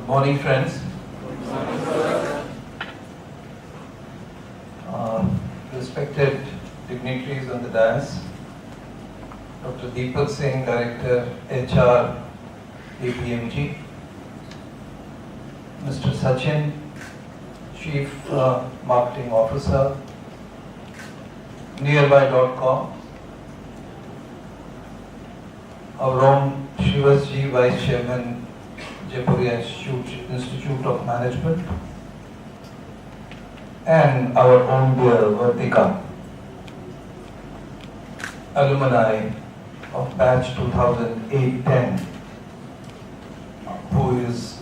Good morning, friends. Respected dignitaries on the dais, Dr. Deepak Singh, Director, HR, APMG, Mr. Sachin, Chief Marketing Officer, Nearby.com, our own Shivasji, Vice Chairman, Jaipuria Institute of Management, and our own dear Vartika, alumni of batch 2008-10, who is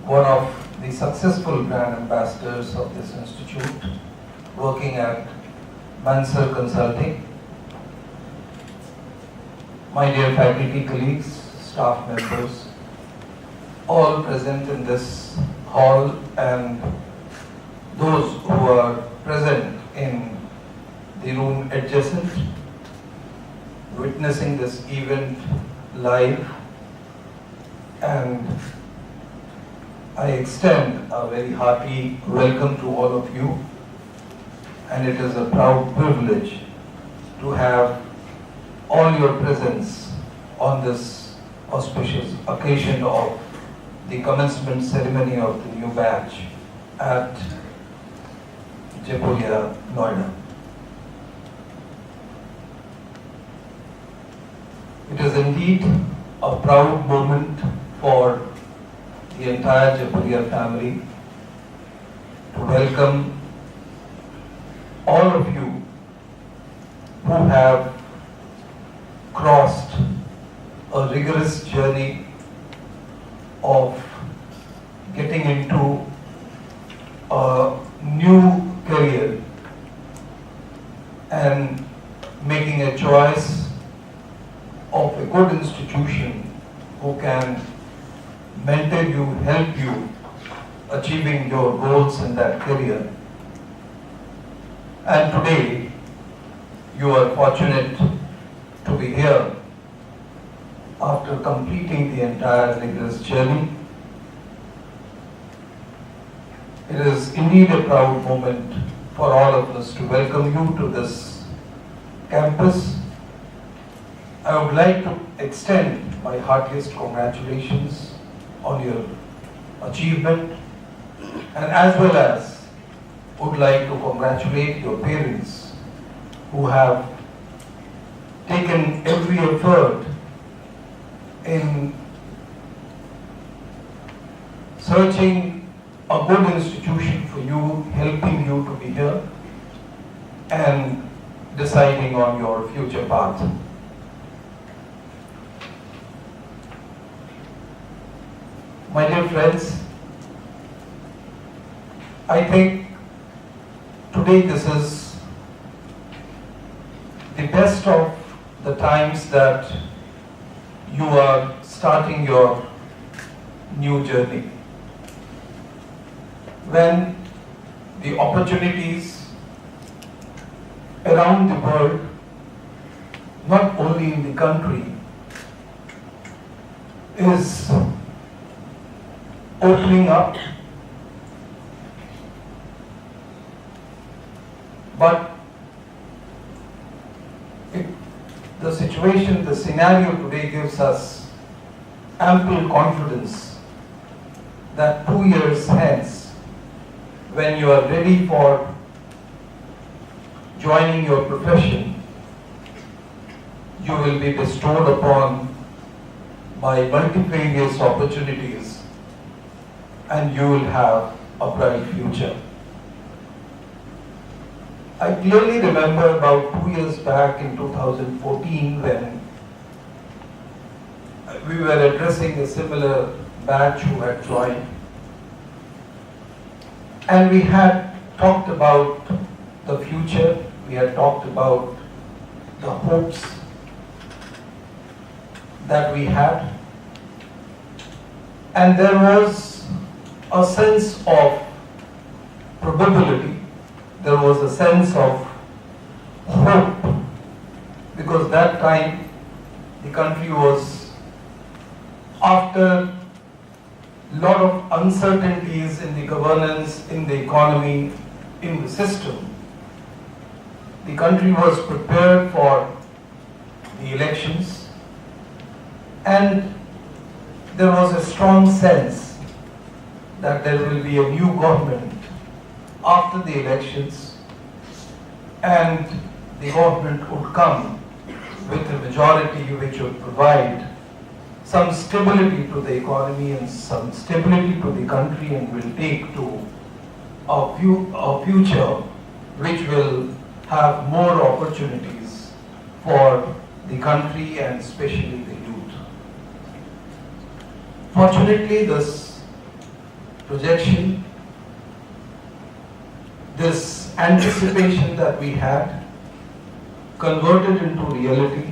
one of the successful brand ambassadors of this institute, working at Mansur Consulting. My dear faculty colleagues, staff members, all present in this hall and those who are present in the room adjacent, witnessing this event live, and I extend a very hearty welcome to all of you, and it is a proud privilege to have all your presence on this auspicious occasion of the commencement ceremony of the new batch at Jaipuria, Noida. It is indeed a proud moment for the entire Jaipuria family to welcome all of you who have crossed a rigorous journey of getting into a new career and making a choice of a good institution who can mentor you, help you achieving your goals in that career. And today you are fortunate to be here after completing the entire rigorous journey. It is indeed a proud moment for all of us to welcome you to this campus. I would like to extend my heartiest congratulations on your achievement, and as well as would like to congratulate your parents who have taken every effort in searching a good institution for you, helping you to be here and deciding on your future path. My dear friends, I think today this is the best of the times that you are starting your new journey, when the opportunities around the world, not only in the country, is opening up, but the situation, the scenario today gives us ample confidence that 2 years hence, when you are ready for joining your profession, you will be bestowed upon by multifarious opportunities and you will have a bright future. I clearly remember about 2 years back in 2014 when we were addressing a similar batch who had joined, and we had talked about the future, we had talked about the hopes that we had, and there was a sense of probability, there was a sense of hope, because that time the country was after lot of uncertainties in the governance, in the economy, in the system. The country was prepared for the elections, and there was a strong sense that there will be a new government after the elections, and the government would come with a majority which would provide some stability to the economy and some stability to the country, and will take to a future which will have more opportunities for the country and especially the youth. Fortunately, this projection, this anticipation that we had converted into reality,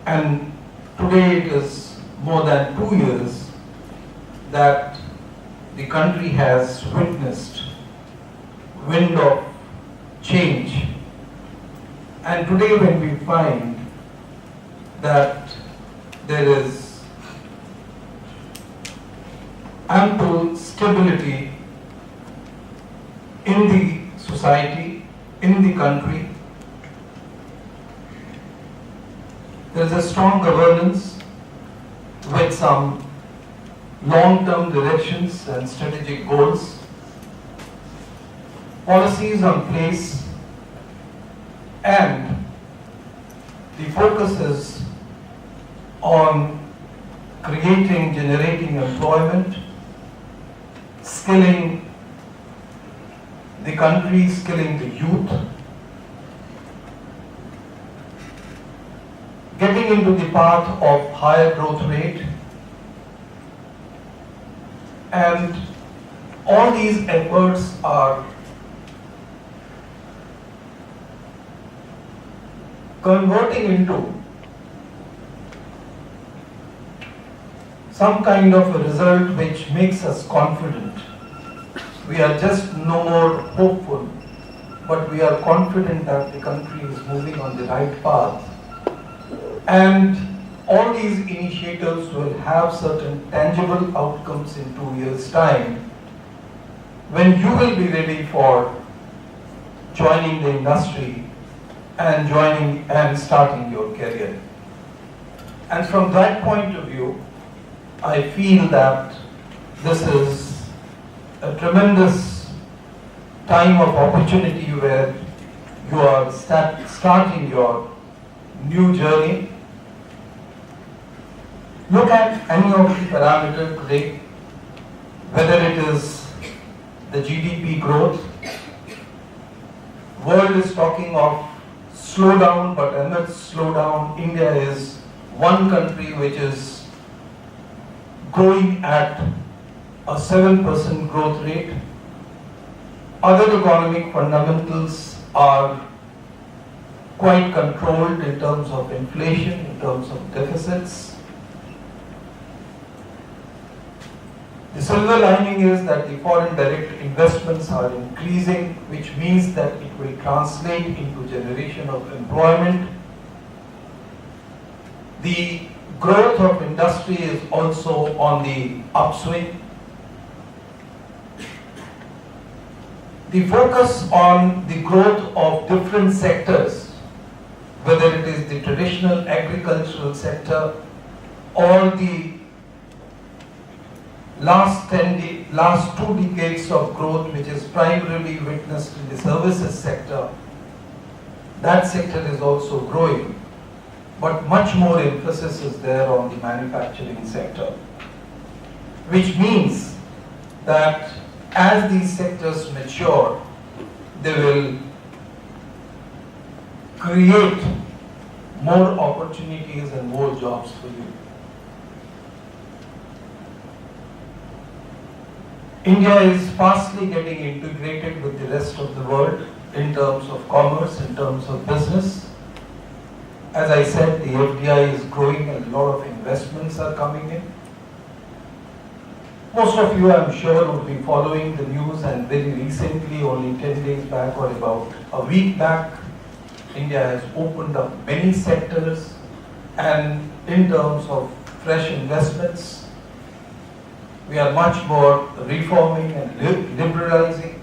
and today it is more than 2 years that the country has witnessed wind of change. And today when we find that there is ample stability in the society, in the country, there is a strong governance with some long-term directions and strategic goals, policies on place, and the focus is on generating employment, skilling the country, skilling the youth, getting into the path of higher growth rate, and all these efforts are converting into some kind of a result which makes us confident. We are just no more hopeful, but we are confident that the country is moving on the right path. And all these initiatives will have certain tangible outcomes in 2 years' time, when you will be ready for joining the industry and starting your career. And from that point of view, I feel that this is a tremendous time of opportunity where you are starting your new journey. Look at any of the parameters today, whether it is the GDP growth. World is talking of slowdown, but amidst slowdown, India is one country which is growing at a 7% growth rate. Other economic fundamentals are quite controlled in terms of inflation, in terms of deficits. The silver lining is that the foreign direct investments are increasing, which means that it will translate into generation of employment. The growth of industry is also on the upswing. The focus on the growth of different sectors, whether it is the traditional agricultural sector or the last 2 decades of growth, which is primarily witnessed in the services sector, that sector is also growing, but much more emphasis is there on the manufacturing sector, which means that as these sectors mature, they will create more opportunities and more jobs for you. India is fastly getting integrated with the rest of the world in terms of commerce, in terms of business. As I said, the FDI is growing and a lot of investments are coming in. Most of you, I'm sure, would be following the news, and very recently, only 10 days back or about a week back, India has opened up many sectors, and in terms of fresh investments, We are much more reforming and liberalizing,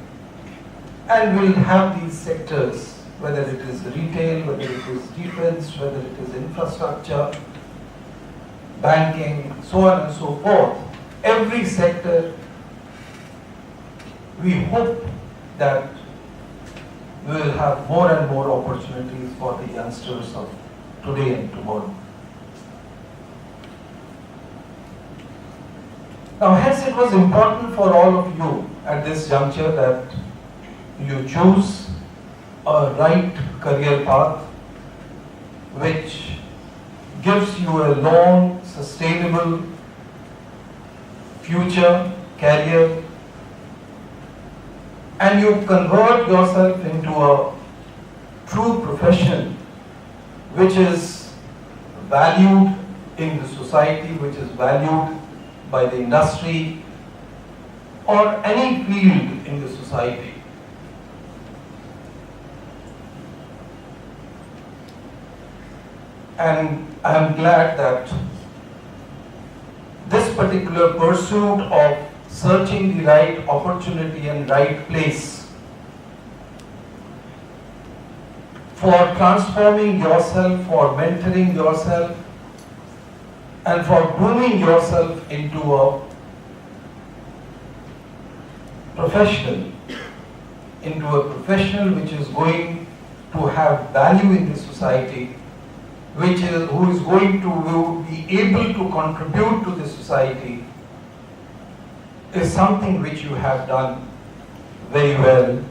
and we'll have these sectors, whether it is retail, whether it is defense, whether it is infrastructure, banking, so on and so forth. Every sector, we hope that we will have more and more opportunities for the youngsters of today and tomorrow. Now, hence it was important for all of you at this juncture that you choose a right career path which gives you a long, sustainable future, career, and you convert yourself into a true profession which is valued in the society, which is valued by the industry or any field in the society. And I am glad that this particular pursuit of searching the right opportunity and right place for transforming yourself, for mentoring yourself, and for grooming yourself into a professional which is going to have value in the society, who is going to be able to contribute to the society, is something which you have done very well.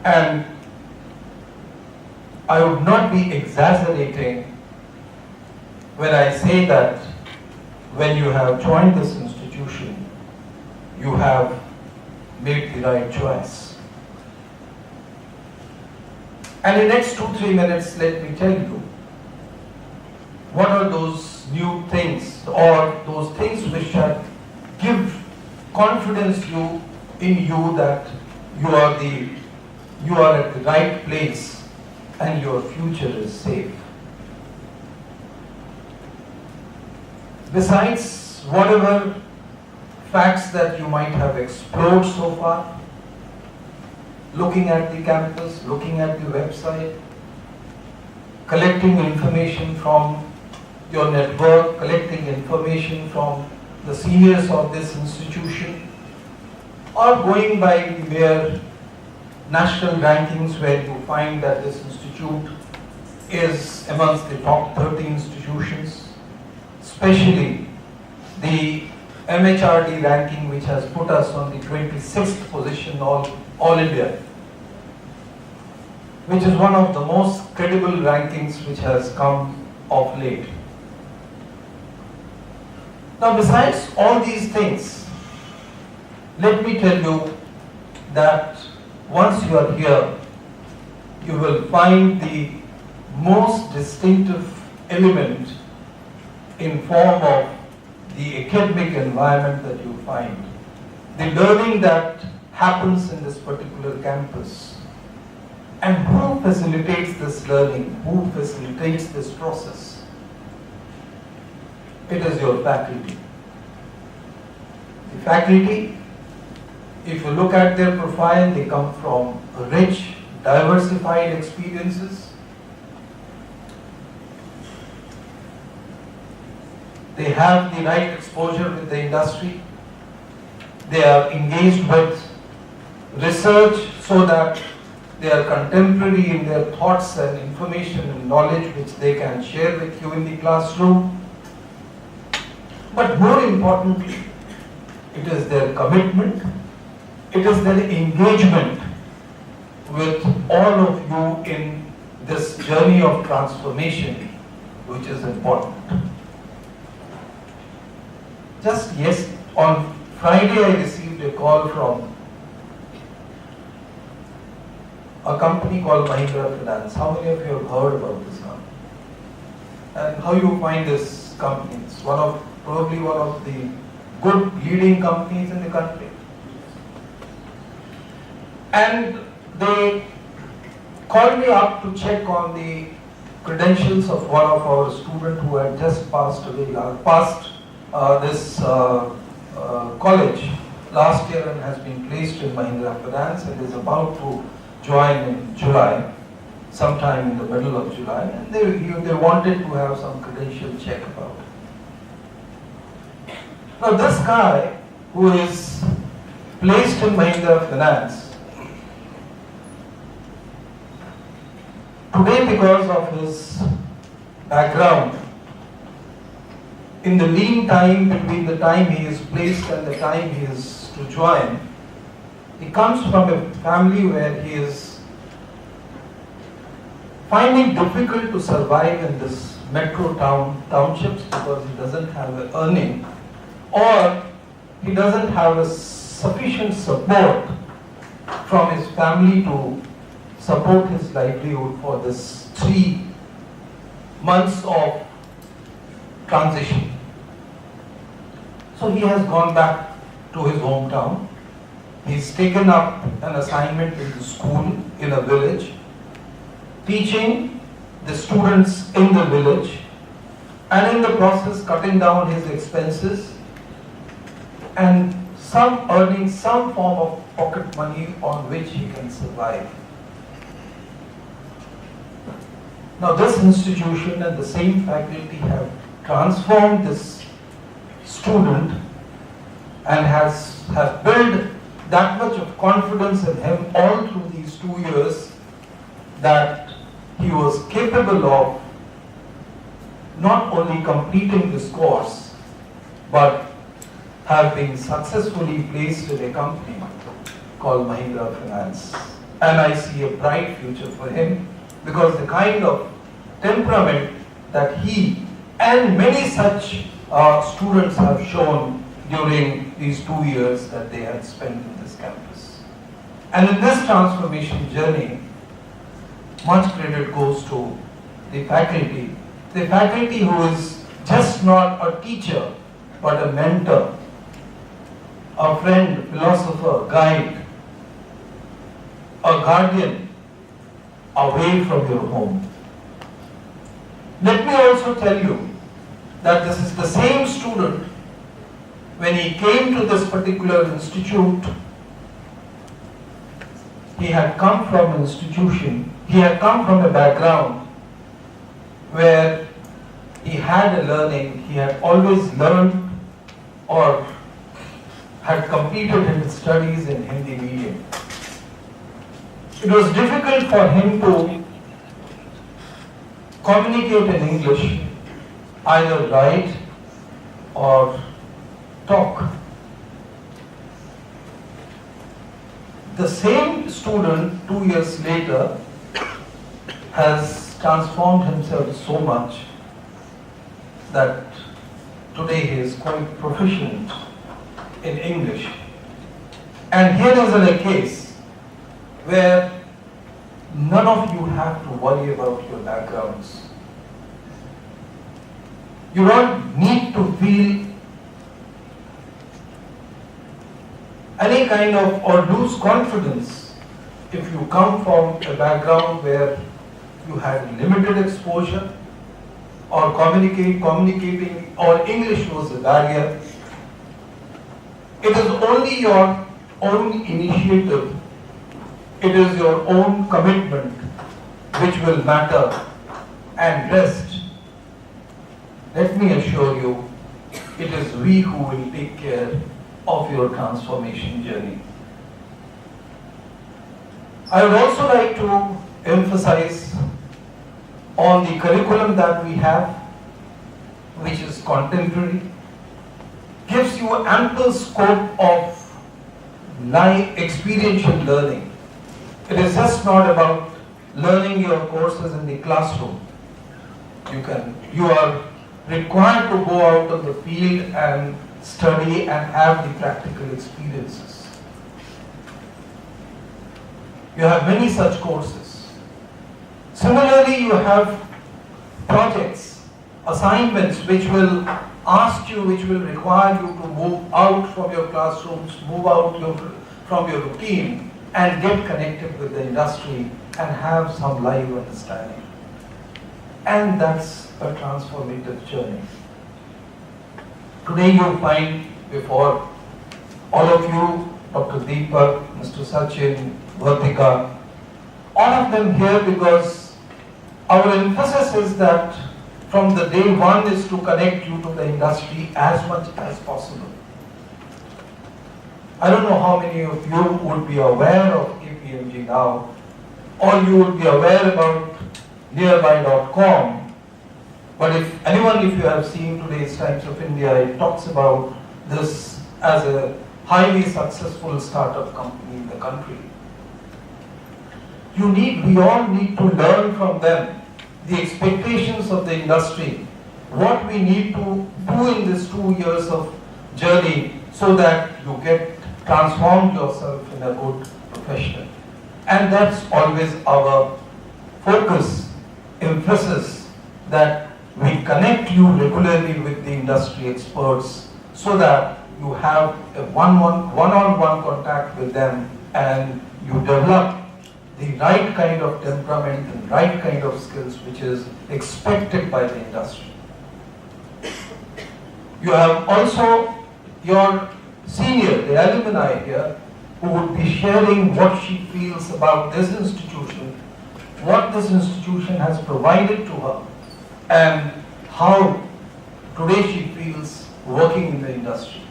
And I would not be exaggerating when I say that when you have joined this institution, you have made the right choice. And in the next 2-3 minutes, let me tell you what are those new things or those things which shall give confidence in you that you are at the right place and your future is safe. Besides whatever facts that you might have explored so far, looking at the campus, looking at the website, collecting information from your network, collecting information from the seniors of this institution, or going by the mere national rankings where you find that this institute is amongst the top 30 institutions, especially the MHRD ranking, which has put us on the 26th position all India, which is one of the most credible rankings which has come of late. Now, besides all these things, let me tell you that once you are here, you will find the most distinctive element in form of the academic environment that you find. The learning that happens in this particular campus. And who facilitates this learning? Who facilitates this process? It is your faculty. The faculty, if you look at their profile, they come from rich, diversified experiences. They have the right exposure with the industry. They are engaged with research so that they are contemporary in their thoughts and information and knowledge which they can share with you in the classroom. But more importantly, it is their commitment, it is their engagement with all of you in this journey of transformation which is important. Just on Friday I received a call from a company called Mahindra Finance. How many of you have heard about this company? And how you find this company? It's probably one of the good leading companies in the country. And they called me up to check on the credentials of one of our students who had just passed away, college last year and has been placed in Mahindra Finance and is about to join in July, sometime in the middle of July, and they wanted to have some credential check about it. Now this guy who is placed in Mahindra Finance, today because of his background, in the lean time between the time he is placed and the time he is to join, he comes from a family where he is finding difficult to survive in this metro townships because he doesn't have an earning or he doesn't have a sufficient support from his family to support his livelihood for this 3 months of transition. So he has gone back to his hometown. He's taken up an assignment in the school in a village, teaching the students in the village, and in the process cutting down his expenses and earning some form of pocket money on which he can survive. Now this institution and the same faculty have transformed this student and have built that much of confidence in him all through these 2 years that he was capable of not only completing this course but have been successfully placed in a company called Mahindra Finance. And I see a bright future for him because the kind of temperament that he and many such students have shown during these 2 years that they had spent in this campus. And in this transformation journey, much credit goes to the faculty who is just not a teacher but a mentor, a friend, philosopher, guide, a guardian away from your home. Let me also tell you that this is the same student when he came to this particular institute. He had come from an institution, he had come from a background where he had a learning, he had always learned or had completed his studies in Hindi medium. It was difficult for him to communicate in English, either write or talk. The same student 2 years later has transformed himself so much that today he is quite proficient in English. And here is a case where none of you have to worry about your backgrounds. You don't need to feel any kind of or lose confidence if you come from a background where you had limited exposure or communicating or English was a barrier. It is only your own initiative, it is your own commitment which will matter, and rest, let me assure you, it is we who will take care of your transformation journey. I would also like to emphasize on the curriculum that we have, which is contemporary, gives you ample scope of live experiential learning. It is just not about learning your courses in the classroom. You are required to go out of the field and study and have the practical experiences. You have many such courses. Similarly, you have projects, assignments which will ask you, which will require you to move out from your classrooms, move out from your routine and get connected with the industry and have some live understanding. And that's a transformative journey. Today you find before all of you, Dr. Deepak, Mr. Sachin, Vartika, all of them here because our emphasis is that from the day one is to connect you to the industry as much as possible. I don't know how many of you would be aware of KPMG now, or you would be aware about nearby.com, but if you have seen today's Times of India, it talks about this as a highly successful startup company in the country. We all need to learn from them the expectations of the industry, what we need to do in this 2 years of journey so that you get transformed yourself in a good professional. And that's always our focus, emphasis, that we connect you regularly with the industry experts so that you have a one-on-one contact with them and you develop the right kind of temperament and right kind of skills which is expected by the industry. You have also your senior, the alumni here, who would be sharing what she feels about this institution, what this institution has provided to her, and how today she feels working in the industry.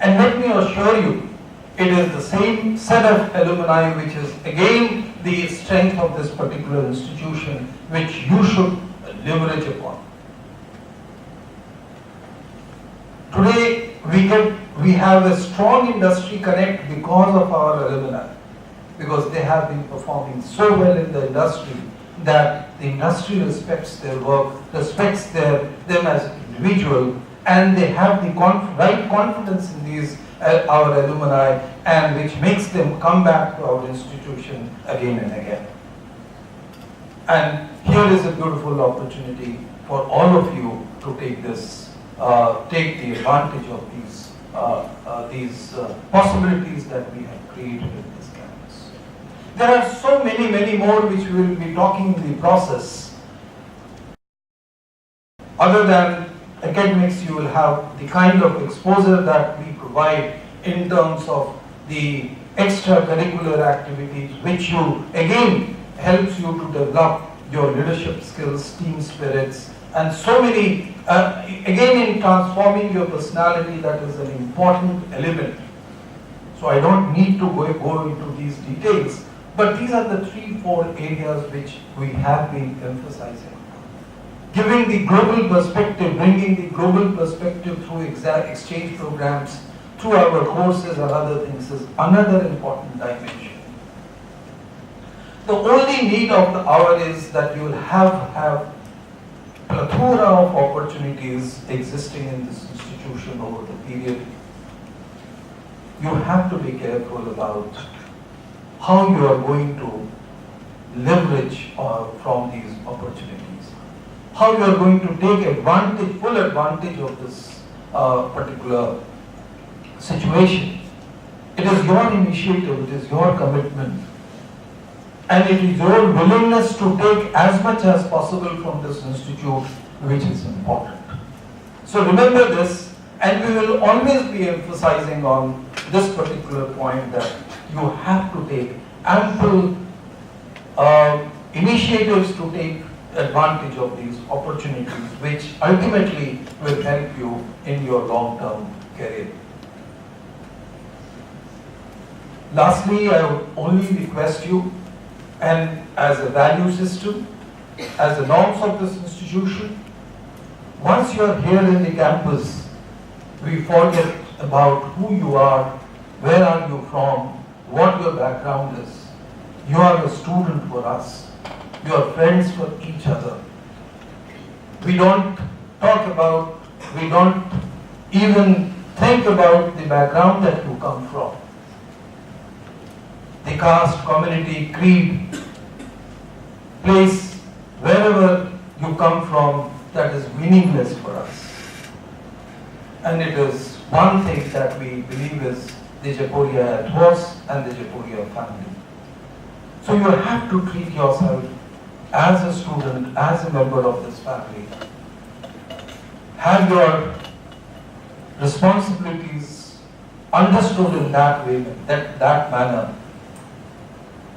And let me assure you, it is the same set of alumni which is again the strength of this particular institution which you should leverage upon. Today we have a strong industry connect because of our alumni, because they have been performing so well in the industry that the industry respects their work, respects them as individual, and they have the right confidence in these our alumni, and which makes them come back to our institution again and again. And here is a beautiful opportunity for all of you to take the advantage of these possibilities that we have created in this campus. There are so many more which we will be talking in the process. Other than academics, you will have the kind of exposure that we provide in terms of the extracurricular activities, which you again helps you to develop your leadership skills, team spirits, and so many, again in transforming your personality, that is an important element. So I don't need to go into these details, but these are the 3-4 areas which we have been emphasizing. Giving the global perspective, bringing the global perspective through exchange programs, through our courses and other things is another important dimension. The only need of the hour is that you will have plethora of opportunities existing in this institution over the period. You have to be careful about how you are going to leverage from these opportunities, how you are going to take full advantage of this particular situation. It is your initiative, it is your commitment, and it is your willingness to take as much as possible from this institute which is important. So remember this, and we will always be emphasizing on this particular point that you have to take ample initiatives to take advantage of these opportunities which ultimately will help you in your long-term career. Lastly, I would only request you, and as a value system, as the norms of this institution, once you are here in the campus, we forget about who you are, where are you from, what your background is. You are a student for us. You are friends for each other. We don't even think about the background that you come from. The caste, community, creed, place, wherever you come from, that is meaningless for us. And it is one thing that we believe is the Jaipuria ethos and the Jaipuria family. So you have to treat yourself as a student, as a member of this family. Have your responsibilities understood in that way, that manner.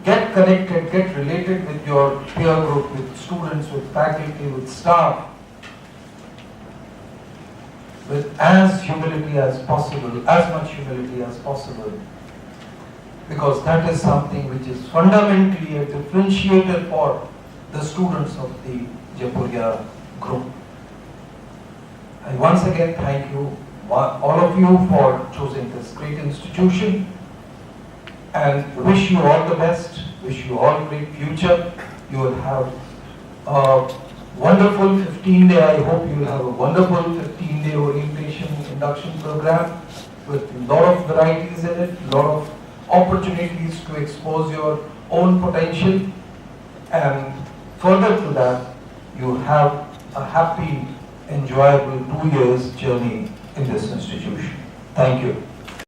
Get connected, get related with your peer group, with students, with faculty, with staff, with as humility as possible, as much humility as possible. Because that is something which is fundamentally a differentiator for the students of the Jaipuria group. I once again thank you, all of you, for choosing this great institution, and wish you all the best, wish you all great future. You will have a wonderful 15-day, I hope you will have a wonderful 15-day orientation induction program with a lot of varieties in it, a lot of opportunities to expose your own potential, and further to that, you have a happy, enjoyable 2 years journey in this institution. Thank you.